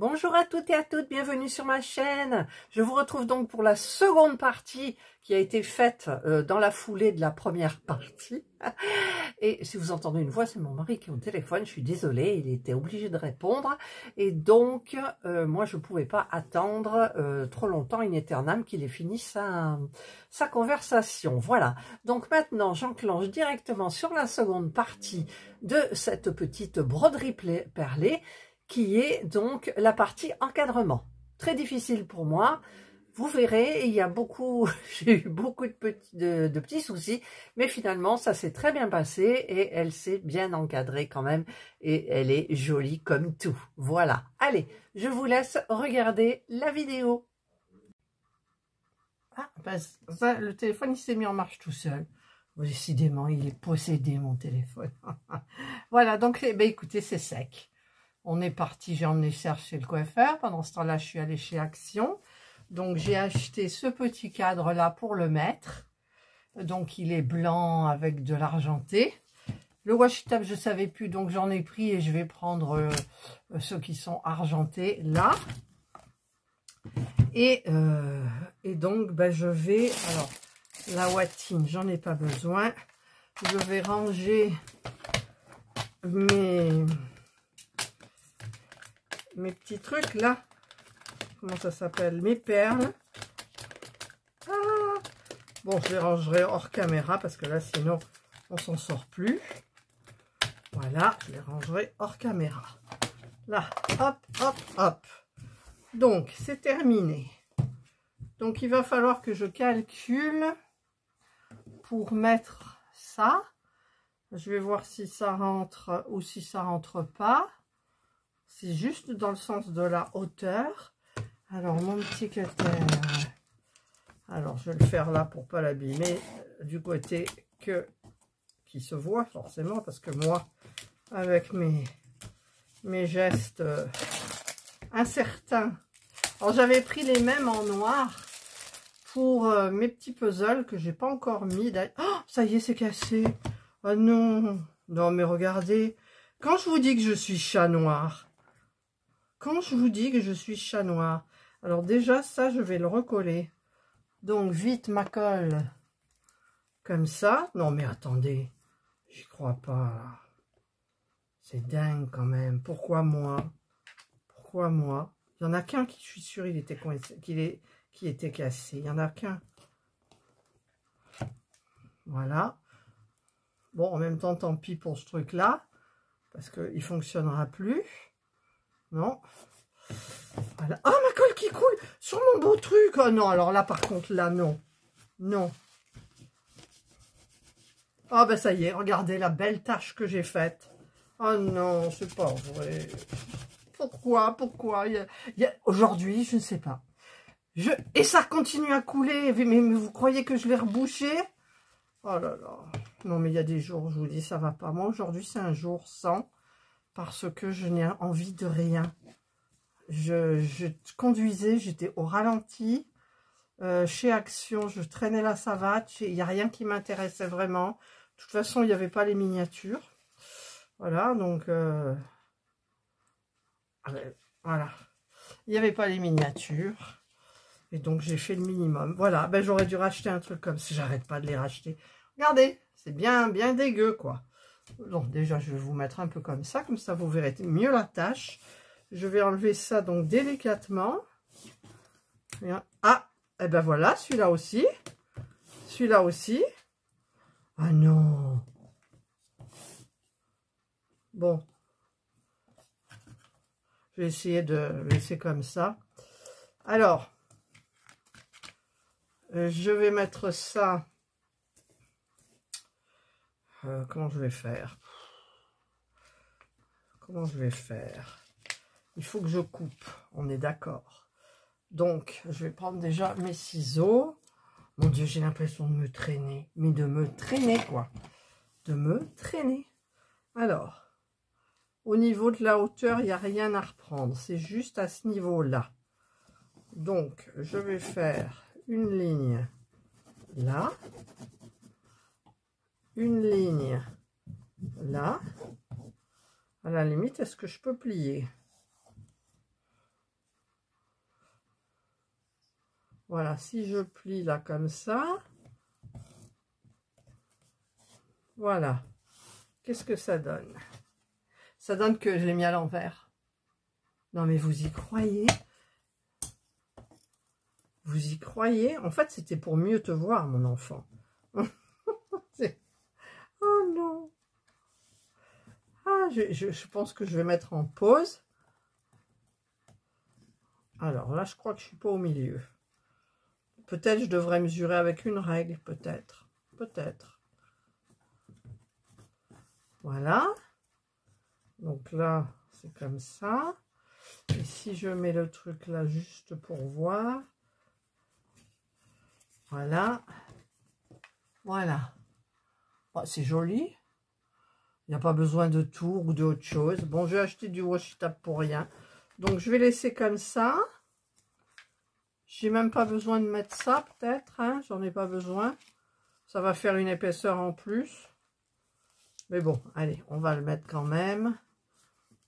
Bonjour à toutes et à toutes, bienvenue sur ma chaîne. Je vous retrouve donc pour la seconde partie qui a été faite dans la foulée de la première partie. Et si vous entendez une voix, c'est mon mari qui est au téléphone, je suis désolée, il était obligé de répondre. Et donc, moi je ne pouvais pas attendre trop longtemps, in aeternam, qu'il ait fini sa conversation. Voilà, donc maintenant j'enclenche directement sur la seconde partie de cette petite broderie perlée, qui est donc la partie encadrement. Très difficile pour moi, vous verrez, il y a beaucoup, j'ai eu beaucoup de petits soucis, mais finalement ça s'est très bien passé et elle s'est bien encadrée quand même et elle est jolie comme tout. Voilà, allez, je vous laisse regarder la vidéo. Ah, ben, ça, le téléphone il s'est mis en marche tout seul. Décidément, il est possédé mon téléphone. Voilà, donc ben, écoutez, c'est sec. On est parti, j'ai emmené Serge chez le coiffeur. Pendant ce temps-là, je suis allée chez Action. Donc, j'ai acheté ce petit cadre-là pour le mettre. Donc, il est blanc avec de l'argenté. Le washi tape, je ne savais plus, donc j'en ai pris et je vais prendre ceux qui sont argentés là. Et donc, ben, je vais... Alors, la watine, j'en ai pas besoin. Je vais ranger mes petits trucs là, comment ça s'appelle, mes perles. Ah, bon, je les rangerai hors caméra parce que là sinon on s'en sort plus. Voilà, je les rangerai hors caméra. Là, hop, hop, hop. Donc c'est terminé. Donc il va falloir que je calcule pour mettre ça. Je vais voir si ça rentre ou si ça rentre pas. C'est juste dans le sens de la hauteur. Alors, mon petit cutter, alors je vais le faire là pour pas l'abîmer, du côté qui se voit forcément, parce que moi, avec mes gestes incertains, alors j'avais pris les mêmes en noir pour mes petits puzzles que j'ai pas encore mis. Oh, ça y est, c'est cassé. Oh non, non mais regardez, quand je vous dis que je suis chat noir, quand je vous dis que je suis chat noir, alors déjà ça je vais le recoller. Donc vite ma colle comme ça. Non mais attendez, j'y crois pas. C'est dingue quand même. Pourquoi moi? Pourquoi moi? Il y en a qu'un qui, je suis sûre, il était coincé, qui était cassé. Il y en a qu'un. Voilà. Bon, en même temps, tant pis pour ce truc là, parce qu'il fonctionnera plus. Non. Voilà. Oh, ma colle qui coule sur mon beau truc. Oh non, alors là, par contre, là, non. Non. Ah, ben ça y est, regardez la belle tache que j'ai faite. Oh non, c'est pas vrai. Pourquoi? Aujourd'hui, je ne sais pas. Et ça continue à couler. Mais vous croyez que je l'ai rebouché? Oh là là. Non, mais il y a des jours, je vous dis, ça va pas. Moi, aujourd'hui, c'est un jour sans. Parce que je n'ai envie de rien. Je conduisais, j'étais au ralenti. Chez Action, je traînais la savate. Il n'y a rien qui m'intéressait vraiment. De toute façon, il n'y avait pas les miniatures. Voilà, donc... voilà. Il n'y avait pas les miniatures. Et donc, j'ai fait le minimum. Voilà, ben, j'aurais dû racheter un truc comme ça. J'arrête pas de les racheter. Regardez, c'est bien dégueu, quoi. Donc, déjà, je vais vous mettre un peu comme ça vous verrez mieux la tâche. Je vais enlever ça, donc, délicatement. Ah, et ben voilà, celui-là aussi. Celui-là aussi. Ah non. Bon. Je vais essayer de laisser comme ça. Alors, je vais mettre ça. Comment je vais faire? Comment je vais faire? Il faut que je coupe, on est d'accord. Donc, je vais prendre déjà mes ciseaux. Mon Dieu, j'ai l'impression de me traîner. Mais de me traîner, quoi. De me traîner. Alors, au niveau de la hauteur, il n'y a rien à reprendre. C'est juste à ce niveau-là. Donc, je vais faire une ligne là. Une ligne là. À la limite, est-ce que je peux plier? Voilà, si je plie là comme ça, voilà. Qu'est-ce que ça donne? Ça donne que je l'ai mis à l'envers. Non mais vous y croyez? Vous y croyez? En fait, c'était pour mieux te voir, mon enfant. Oh non! Ah, je pense que je vais mettre en pause. Alors là, je crois que je suis pas au milieu. Peut-être je devrais mesurer avec une règle, peut-être. Peut-être. Voilà. Donc là, c'est comme ça. Et si je mets le truc là juste pour voir. Voilà. Voilà. Oh, c'est joli. Il n'y a pas besoin de tour ou d'autre chose. Bon, j'ai acheté du washi tape pour rien. Donc, je vais laisser comme ça. J'ai même pas besoin de mettre ça, peut-être. Hein, j'en ai pas besoin. Ça va faire une épaisseur en plus. Mais bon, allez, on va le mettre quand même.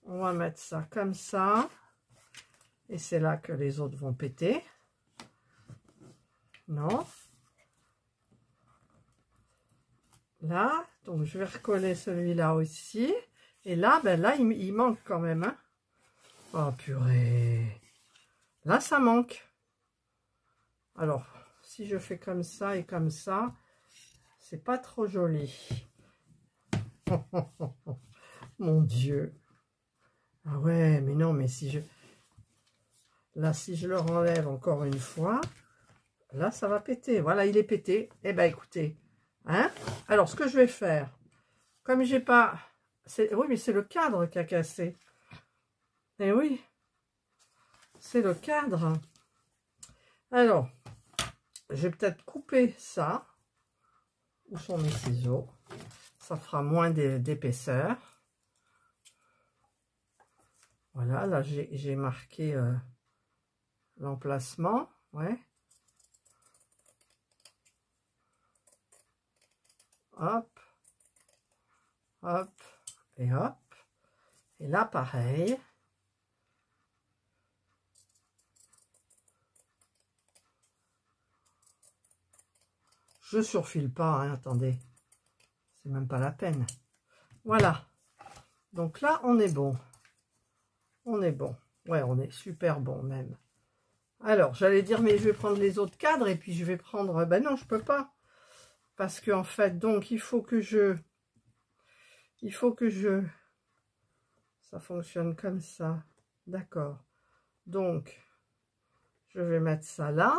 On va mettre ça comme ça. Et c'est là que les autres vont péter. Non. Là, donc je vais recoller celui-là aussi. Et là, ben là, il manque quand même. Hein. Oh purée. Là, ça manque. Alors, si je fais comme ça et comme ça, c'est pas trop joli. Mon Dieu. Ah ouais, mais non, mais si je... Là, si je le renlève encore une fois, là, ça va péter. Voilà, il est pété. Eh ben, écoutez. Hein? Alors, ce que je vais faire, comme j'ai pas... Oui, mais c'est le cadre qui a cassé. Eh oui, c'est le cadre. Alors, je vais peut-être couper ça. Où sont mes ciseaux? Ça fera moins d'épaisseur. Voilà, là, j'ai marqué l'emplacement. Ouais. Hop. Hop. Et hop. Et là, pareil. Je surfile pas, hein, attendez. C'est même pas la peine. Voilà. Donc là, on est bon. On est bon. Ouais, on est super bon même. Alors, j'allais dire, mais je vais prendre les autres cadres et puis je vais prendre... Ben non, je peux pas. Parce qu'en fait, donc, il faut que je... Ça fonctionne comme ça. D'accord. Donc, je vais mettre ça là.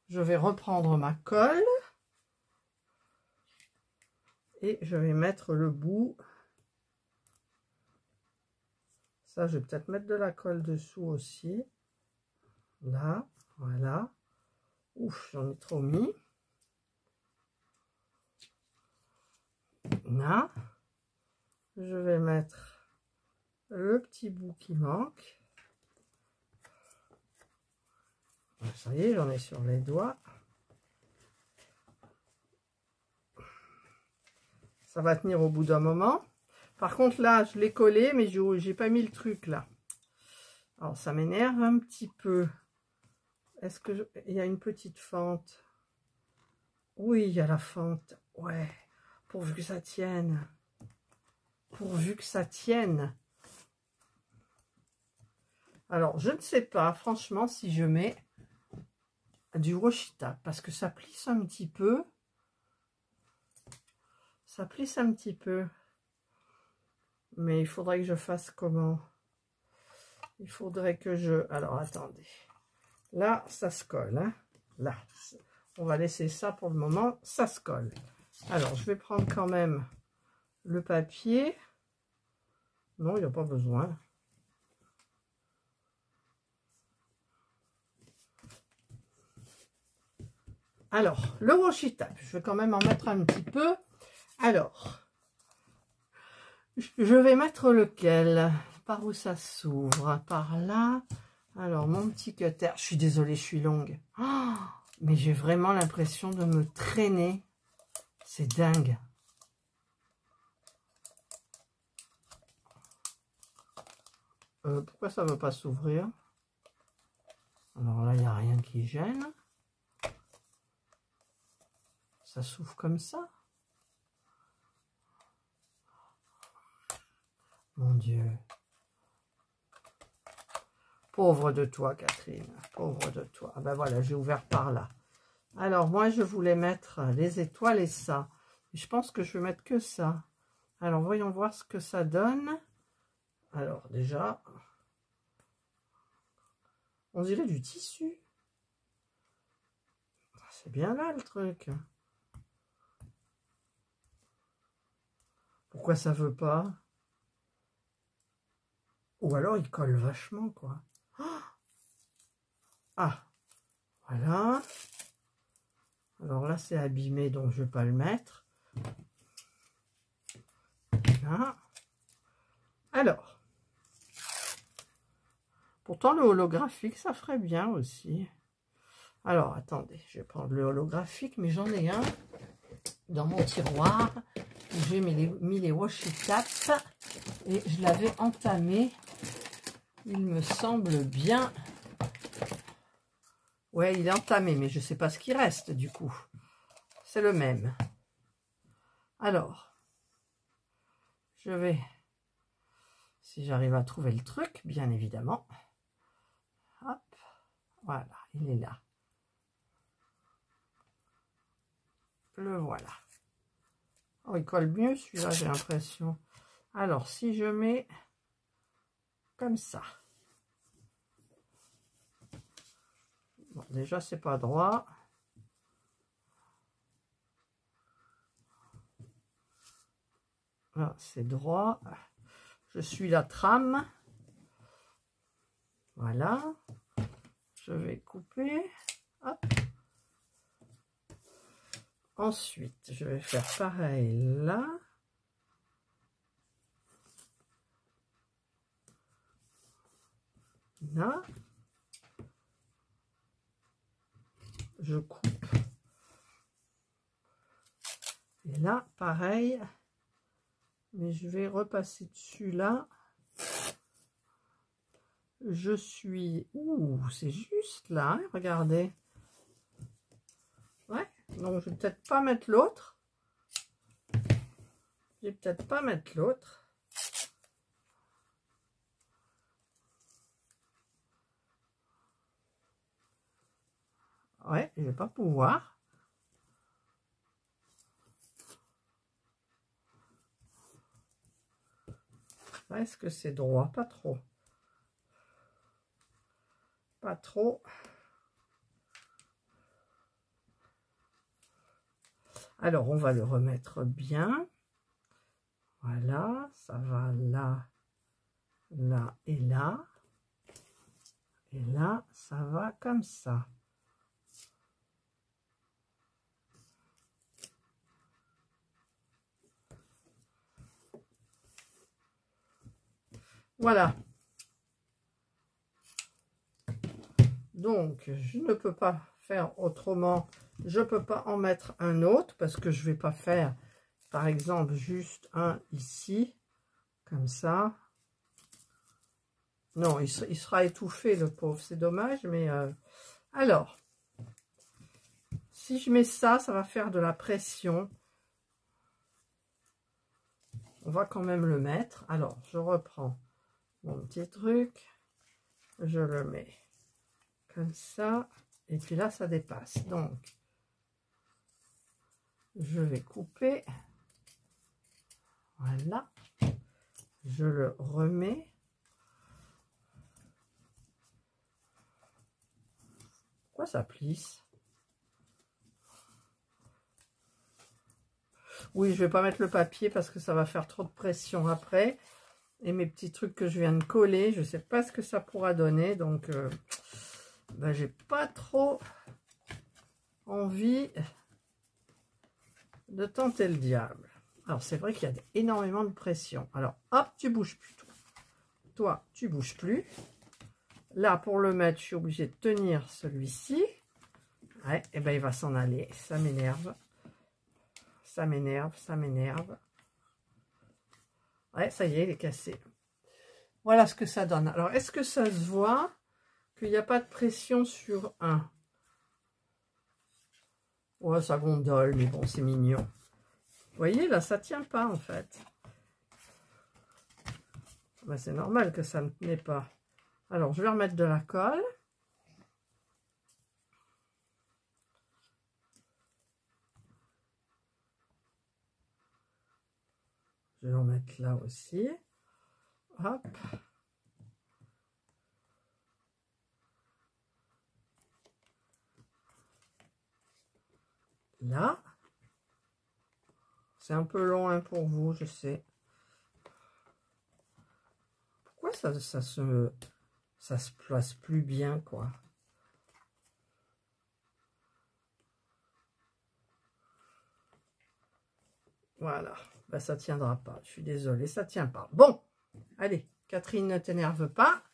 Je vais reprendre ma colle. Et je vais mettre le bout. Ça, je vais peut-être mettre de la colle dessous aussi. Là, voilà. Ouf, j'en ai trop mis. Là, je vais mettre le petit bout qui manque. Ça y est, j'en ai sur les doigts. Ça va tenir au bout d'un moment. Par contre, là, je l'ai collé, mais j'ai pas mis le truc là. Alors, ça m'énerve un petit peu. Est-ce que il y a une petite fente? Oui, il y a la fente. Ouais, pourvu que ça tienne. Pourvu que ça tienne. Alors, je ne sais pas, franchement, si je mets du washi tape, parce que ça plisse un petit peu. Ça plisse un petit peu. Mais il faudrait que je fasse comment? Il faudrait que je... Alors, attendez. Là, ça se colle. Hein? Là. On va laisser ça pour le moment. Ça se colle. Alors, je vais prendre quand même le papier. Non, il n'y a pas besoin. Alors, le washi tape. Je vais quand même en mettre un petit peu. Alors, je vais mettre lequel? Par où ça s'ouvre? Par là. Alors, mon petit cutter. Je suis désolée, je suis longue. Oh, mais j'ai vraiment l'impression de me traîner. C'est dingue. Pourquoi ça ne veut pas s'ouvrir? Alors là, il n'y a rien qui gêne. Ça s'ouvre comme ça. Mon Dieu. Pauvre de toi, Catherine. Pauvre de toi. Ah ben voilà, j'ai ouvert par là. Alors, moi, je voulais mettre les étoiles et ça. Je pense que je vais mettre que ça. Alors, voyons voir ce que ça donne. Alors, déjà, on dirait du tissu. C'est bien là, le truc. Pourquoi ça veut pas? Ou alors, il colle vachement, quoi. Ah, voilà. Alors là, c'est abîmé, donc je ne vais pas le mettre. Là. Alors, pourtant le holographique, ça ferait bien aussi. Alors, attendez, je vais prendre le holographique, mais j'en ai un dans mon tiroir. J'ai mis les washi taps et je l'avais entamé. Il me semble bien. Ouais, il est entamé, mais je ne sais pas ce qui reste du coup. C'est le même. Alors, je vais, si j'arrive à trouver le truc, bien évidemment. Hop, voilà, il est là. Le voilà. Oh, il colle mieux celui-là, j'ai l'impression. Alors, si je mets comme ça. Bon, déjà, c'est pas droit. Là, c'est droit. Je suis la trame. Voilà. Je vais couper. Hop. Ensuite, je vais faire pareil là. Là. Je coupe. Et là, pareil. Mais je vais repasser dessus là. Je suis... Ouh, c'est juste là, hein, regardez. Ouais, donc je vais peut-être pas mettre l'autre. Je vais peut-être pas mettre l'autre. Ouais, je vais pas pouvoir. Est-ce que c'est droit? Pas trop. Pas trop. Alors, on va le remettre bien. Voilà, ça va là, là et là. Et là, ça va comme ça. Voilà. Donc, je ne peux pas faire autrement. Je ne peux pas en mettre un autre parce que je ne vais pas faire, par exemple, juste un ici, comme ça. Non, il sera étouffé, le pauvre. C'est dommage, mais... Alors, si je mets ça, ça va faire de la pression. On va quand même le mettre. Alors, je reprends mon petit truc. Je le mets comme ça. Et puis là, ça dépasse. Donc, je vais couper. Voilà. Je le remets. Pourquoi ça plisse? Oui, je vais pas mettre le papier parce que ça va faire trop de pression après. Et mes petits trucs que je viens de coller, je sais pas ce que ça pourra donner. Donc, ben, j'ai pas trop envie de tenter le diable. Alors, c'est vrai qu'il y a énormément de pression. Alors, hop, tu bouges plus. Toi, tu bouges plus. Là, pour le mettre, je suis obligée de tenir celui-ci. Ouais, et ben il va s'en aller. Ça m'énerve. Ça m'énerve, ça m'énerve. Ouais, ça y est, il est cassé. Voilà ce que ça donne. Alors, est-ce que ça se voit qu'il n'y a pas de pression sur un? Ouais, ça gondole, mais bon, c'est mignon. Vous voyez, là, ça tient pas, en fait. Ben, c'est normal que ça ne tenait pas. Alors, je vais remettre de la colle. Je vais en mettre là aussi. Hop. Là. C'est un peu long hein, pour vous, je sais. Pourquoi ça se place plus bien, quoi? Voilà. Ben, ça tiendra pas. Je suis désolée, ça tient pas. Bon, allez, Catherine, ne t'énerve pas.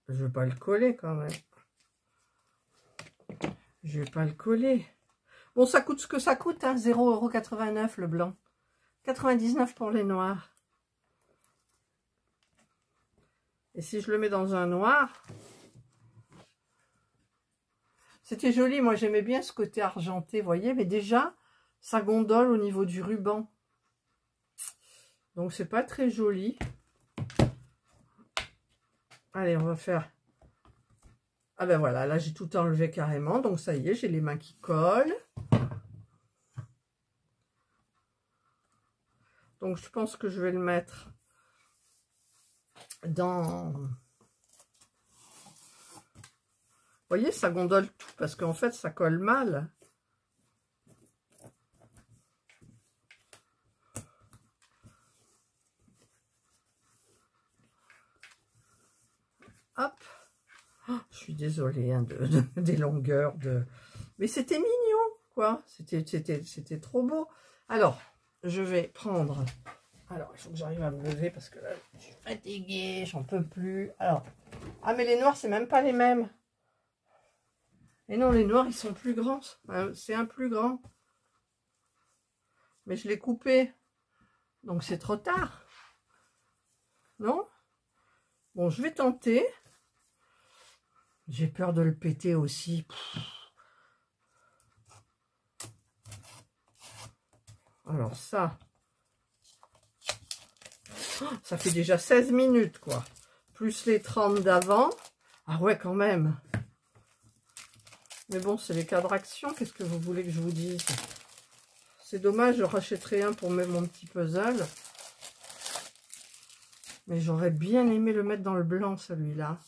Je vais pas le coller quand même. Je vais pas le coller. Bon, ça coûte ce que ça coûte, hein, 0,89 € le blanc. 99 pour les noirs. Et si je le mets dans un noir, c'était joli. Moi, j'aimais bien ce côté argenté, vous voyez. Mais déjà, ça gondole au niveau du ruban. Donc, c'est pas très joli. Allez, on va faire... Ah ben voilà, là, j'ai tout enlevé carrément. Donc, ça y est, j'ai les mains qui collent. Donc, je pense que je vais le mettre dans... Vous voyez, ça gondole tout parce qu'en fait, ça colle mal. Hop. Oh, je suis désolée hein, des longueurs de... Mais c'était mignon, quoi. C'était trop beau. Alors, je vais prendre... Alors, il faut que j'arrive à me lever parce que là, je suis fatiguée, j'en peux plus. Alors, ah, mais les noirs, c'est même pas les mêmes. Et non, les noirs, ils sont plus grands. C'est un plus grand. Mais je l'ai coupé. Donc, c'est trop tard. Non? Bon, je vais tenter. J'ai peur de le péter aussi. Alors, ça fait déjà 16 minutes, quoi. Plus les 30 d'avant. Ah ouais, quand même. Mais bon, c'est les cadres action. Qu'est-ce que vous voulez que je vous dise? C'est dommage, je rachèterai un pour mettre mon petit puzzle. Mais j'aurais bien aimé le mettre dans le blanc, celui-là.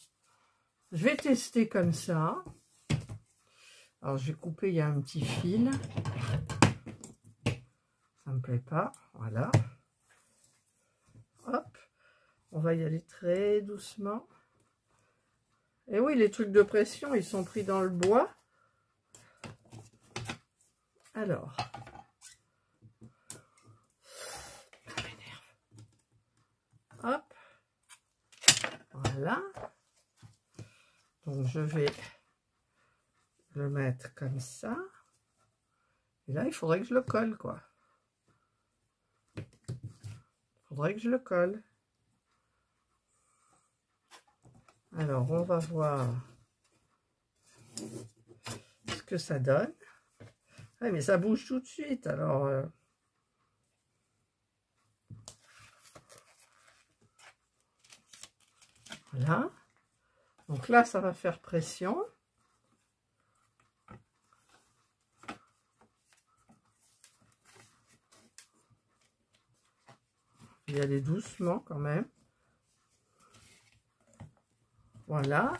Je vais tester comme ça. Alors, je vais couper, il y a un petit fil. Ça me plaît pas. Voilà. Hop. On va y aller très doucement. Et oui, les trucs de pression, ils sont pris dans le bois. Alors. Ça m'énerve. Hop. Voilà. Donc, je vais le mettre comme ça. Et là, il faudrait que je le colle, quoi. Il faudrait que je le colle. Alors, on va voir ce que ça donne. Ah, mais ça bouge tout de suite, alors... Voilà. Donc là, ça va faire pression. Il y aller doucement quand même. Voilà.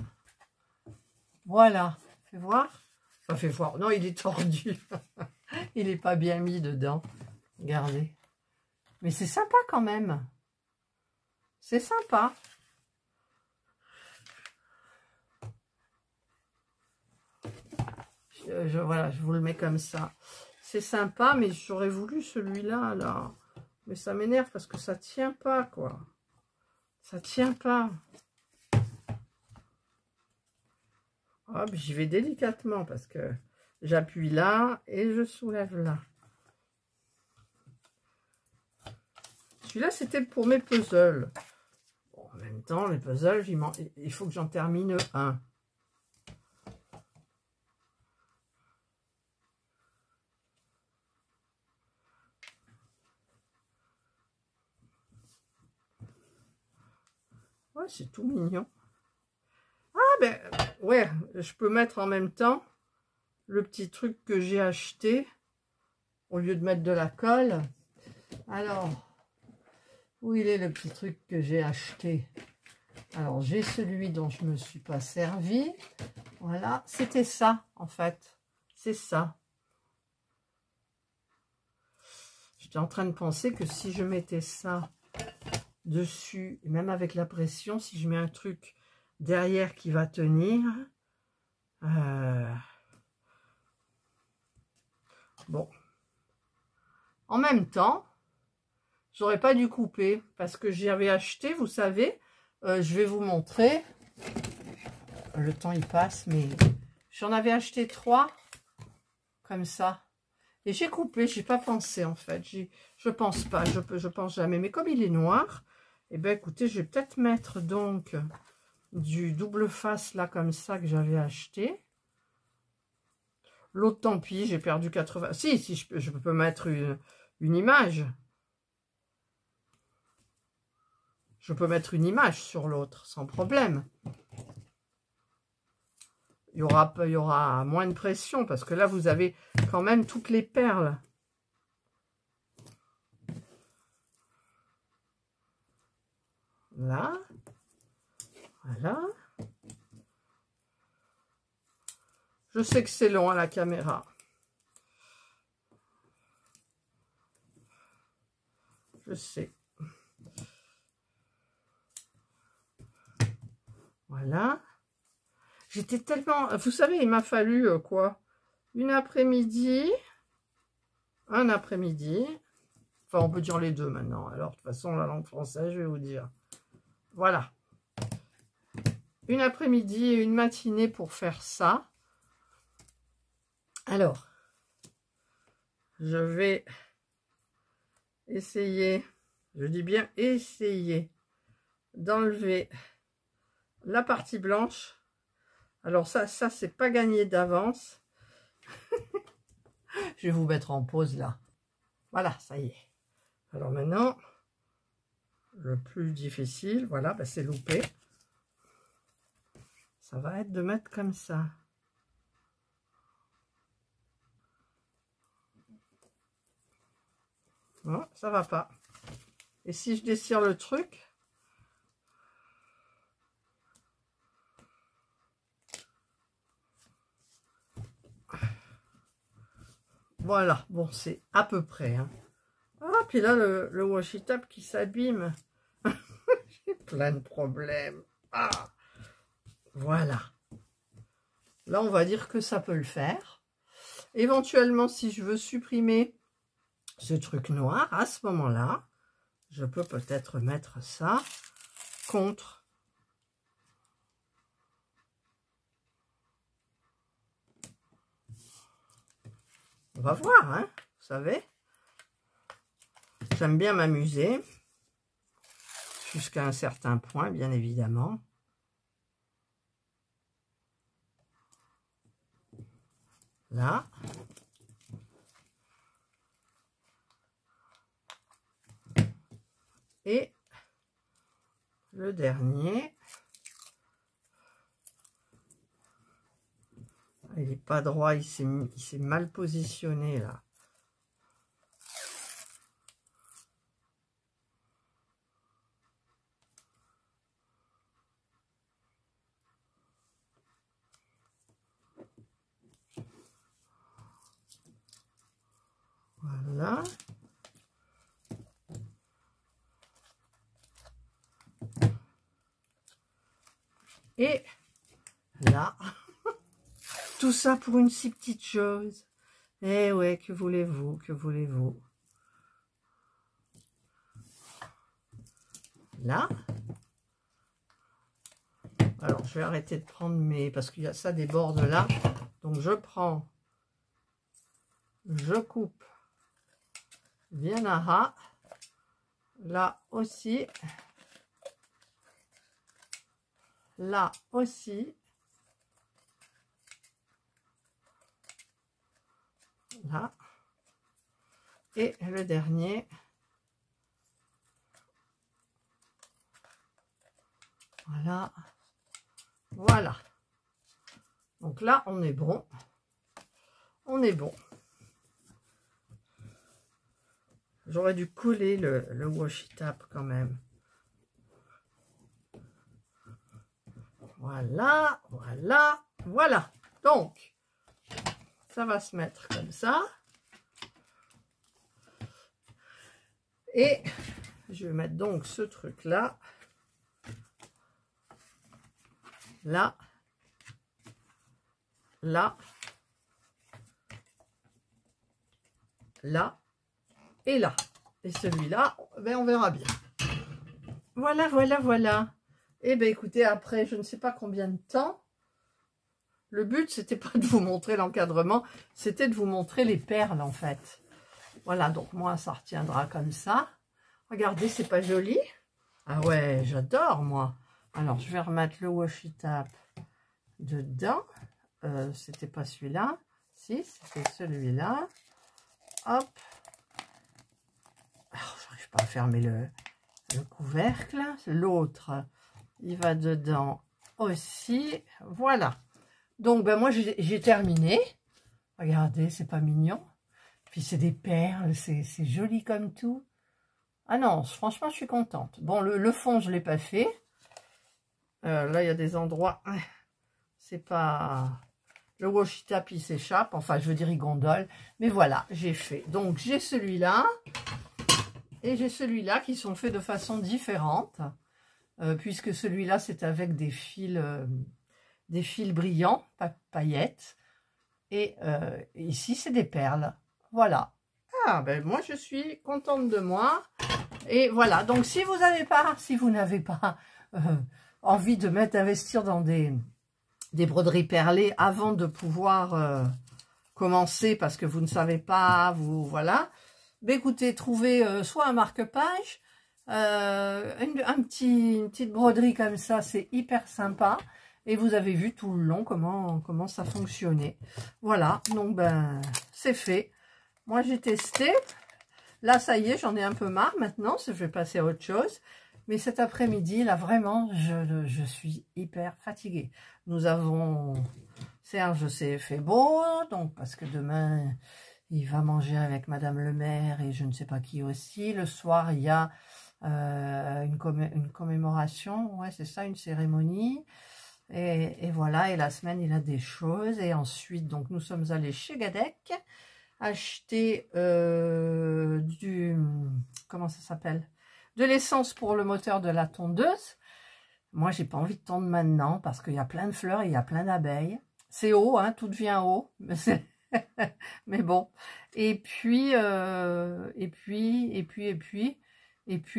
Voilà. Fais voir. Enfin, fais voir. Non, il est tordu. Il n'est pas bien mis dedans. Regardez. Mais c'est sympa quand même. C'est sympa. Voilà, je vous le mets comme ça. C'est sympa, mais j'aurais voulu celui-là, là. Mais ça m'énerve parce que ça tient pas, quoi. Ça tient pas. Hop, j'y vais délicatement parce que j'appuie là et je soulève là. Celui-là, c'était pour mes puzzles. Bon, en même temps, les puzzles, il faut que j'en termine un. Ouais, c'est tout mignon. Ah ben, ouais, je peux mettre en même temps le petit truc que j'ai acheté au lieu de mettre de la colle. Alors, où il est le petit truc que j'ai acheté? Alors, j'ai celui dont je ne me suis pas servi. Voilà, c'était ça, en fait. C'est ça. J'étais en train de penser que si je mettais ça dessus, et même avec la pression, si je mets un truc derrière qui va tenir, bon. En même temps, j'aurais pas dû couper parce que j'avais acheté, vous savez, je vais vous montrer. Le temps il passe, mais j'en avais acheté 3 comme ça. Et j'ai coupé, j'ai pas pensé en fait. Je pense pas, je pense jamais. Mais comme il est noir, eh ben écoutez, je vais peut-être mettre donc du double face là comme ça que j'avais acheté. L'autre, tant pis, j'ai perdu 80. Si je peux mettre une image. Je peux mettre une image sur l'autre sans problème. Il y aura moins de pression parce que là, vous avez quand même toutes les perles. Là. Voilà. Je sais que c'est long à la caméra. Je sais. Voilà. J'étais tellement... Vous savez, il m'a fallu quoi? Une après-midi. Un après-midi. Enfin, on peut dire les deux maintenant. Alors, de toute façon, la langue française, je vais vous dire. Voilà. Une après-midi et une matinée pour faire ça. Alors, je vais essayer, je dis bien essayer, d'enlever la partie blanche. Alors ça c'est pas gagné d'avance. Je vais vous mettre en pause là. Voilà, ça y est. Alors maintenant, le plus difficile, voilà, ben c'est loupé. Ça va être de mettre comme ça. Non, ça va pas. Et si je dessire le truc, voilà, bon, c'est à peu près. Hein. Ah, puis là, le washi tape qui s'abîme. J'ai plein de problèmes. Ah, voilà. Là, on va dire que ça peut le faire. Éventuellement, si je veux supprimer ce truc noir, à ce moment-là, je peux peut-être mettre ça contre. On va voir, hein, vous savez. J'aime bien m'amuser. Jusqu'à un certain point, bien évidemment. Là. Et le dernier. Il n'est pas droit, il s'est mal positionné là. Voilà. Et là, tout ça pour une si petite chose. Eh ouais, que voulez-vous, que voulez-vous. Là. Alors, je vais arrêter de prendre mes... Parce qu'il y a ça des bords là. Donc, je prends... Je coupe bien à ras. Là aussi. là aussi. Là. Et le dernier. Voilà. Voilà. Donc là, on est bon. On est bon. J'aurais dû coller le washi tape quand même. Voilà, voilà, voilà. Donc, ça va se mettre comme ça. Et je vais mettre donc ce truc-là. Là. Là. Là. Et là. Et celui-là, ben on verra bien. Voilà, voilà, voilà. Et ben écoutez, après, je ne sais pas combien de temps. Le but, c'était pas de vous montrer l'encadrement, c'était de vous montrer les perles, en fait. Voilà, donc moi, ça retiendra comme ça. Regardez, c'est pas joli? Ah ouais, j'adore, moi. Alors, je vais remettre le washi tape dedans. C'était pas celui-là. Si, c'était celui-là. Hop. Alors, j'arrive pas à fermer le couvercle. L'autre, il va dedans aussi. Voilà. Donc, ben moi, j'ai terminé. Regardez, c'est pas mignon. Puis, c'est des perles. C'est joli comme tout. Ah non, franchement, je suis contente. Bon, le fond, je l'ai pas fait. Là, il y a des endroits... C'est pas... Le washi tape, il s'échappe. Enfin, je veux dire, il gondole. Mais voilà, j'ai fait. Donc, j'ai celui-là. Et j'ai celui-là qui sont faits de façon différente. Puisque celui-là, c'est avec des fils brillants, paillettes. Et ici, c'est des perles. Voilà. Ah, ben moi, je suis contente de moi. Et voilà. Donc, si vous n'avez pas envie de investir dans des broderies perlées avant de pouvoir commencer parce que vous ne savez pas, voilà. Ben écoutez, trouvez soit un marque-page, une petite broderie comme ça, c'est hyper sympa. Et vous avez vu tout le long comment ça fonctionnait. Voilà, donc ben c'est fait. Moi j'ai testé. Là ça y est, j'en ai un peu marre maintenant, je vais passer à autre chose. Mais cet après-midi, là, vraiment, je suis hyper fatiguée. Nous avons... Serge s'est fait beau, donc parce que demain, il va manger avec Madame le maire et je ne sais pas qui aussi. Le soir, il y a une commémoration, ouais, c'est ça, une cérémonie. Et voilà, et la semaine, il a des choses. Et ensuite, donc, nous sommes allés chez Gadec acheter comment ça s'appelle ? De l'essence pour le moteur de la tondeuse. Moi, j'ai pas envie de tondre maintenant parce qu'il y a plein de fleurs et il y a plein d'abeilles. C'est haut, hein, tout devient haut. Mais bon. Et puis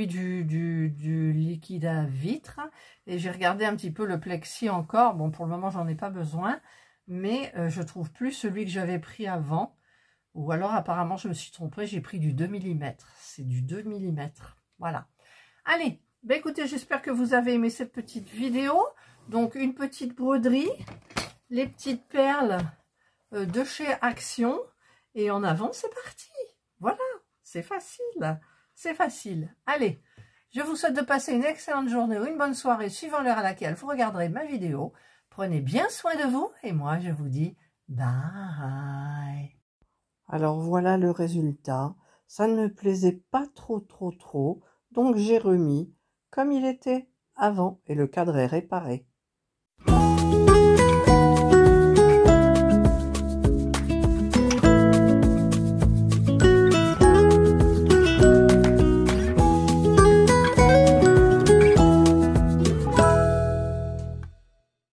du liquide à vitre. Et j'ai regardé un petit peu le plexi encore. Bon, pour le moment, j'en ai pas besoin. Mais je trouve plus celui que j'avais pris avant. Ou alors, apparemment, je me suis trompée. J'ai pris du 2 mm. C'est du 2 mm. Voilà. Allez, ben écoutez, j'espère que vous avez aimé cette petite vidéo. Donc, une petite broderie, les petites perles de chez Action. Et en avant, c'est parti. Voilà, c'est facile. C'est facile. Allez, je vous souhaite de passer une excellente journée ou une bonne soirée, suivant l'heure à laquelle vous regarderez ma vidéo. Prenez bien soin de vous et moi, je vous dis bye. Alors, voilà le résultat. Ça ne me plaisait pas trop. Donc, j'ai remis comme il était avant et le cadre est réparé.